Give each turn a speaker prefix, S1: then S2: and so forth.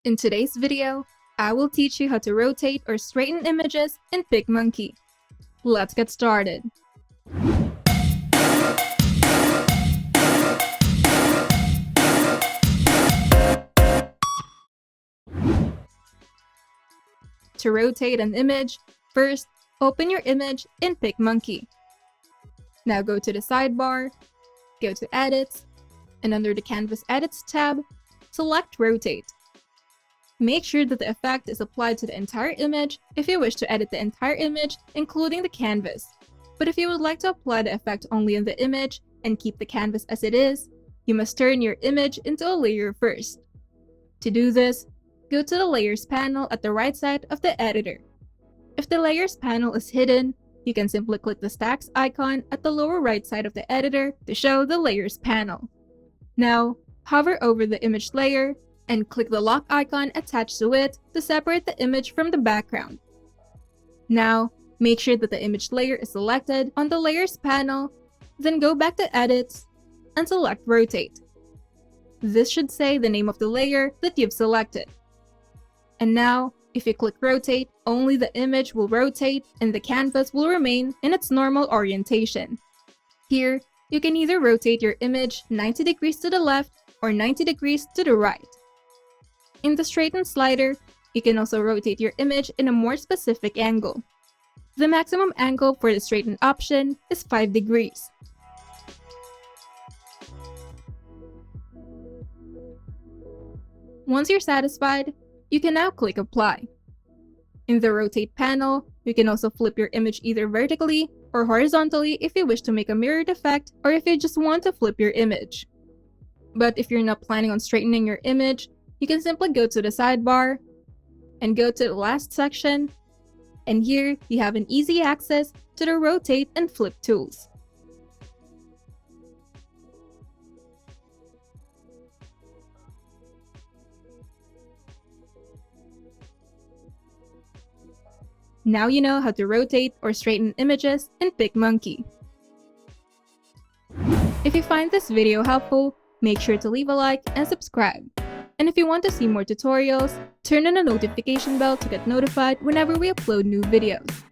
S1: In today's video, I will teach you how to rotate or straighten images in PicMonkey. Let's get started. To rotate an image, first, open your image in PicMonkey. Now go to the sidebar, go to Edits, and under the Canvas Edits tab, select Rotate. Make sure that the effect is applied to the entire image if you wish to edit the entire image, including the canvas. But if you would like to apply the effect only on the image and keep the canvas as it is, you must turn your image into a layer first. To do this, go to the Layers panel at the right side of the editor. If the Layers panel is hidden, you can simply click the stacks icon at the lower right side of the editor to show the Layers panel. Now, hover over the image layer and click the lock icon attached to it to separate the image from the background. Now, make sure that the image layer is selected on the Layers panel, then go back to Edits and select Rotate. This should say the name of the layer that you've selected. And now, if you click Rotate, only the image will rotate and the canvas will remain in its normal orientation. Here, you can either rotate your image 90 degrees to the left or 90 degrees to the right. In the Straighten slider, you can also rotate your image in a more specific angle. The maximum angle for the Straighten option is 5 degrees. Once you're satisfied, you can now click Apply. In the Rotate panel, you can also flip your image either vertically or horizontally if you wish to make a mirrored effect or if you just want to flip your image. But if you're not planning on straightening your image, you can simply go to the sidebar and go to the last section, and here you have an easy access to the rotate and flip tools. Now you know how to rotate or straighten images in PicMonkey. If you find this video helpful, make sure to leave a like and subscribe. And if you want to see more tutorials, turn on the notification bell to get notified whenever we upload new videos.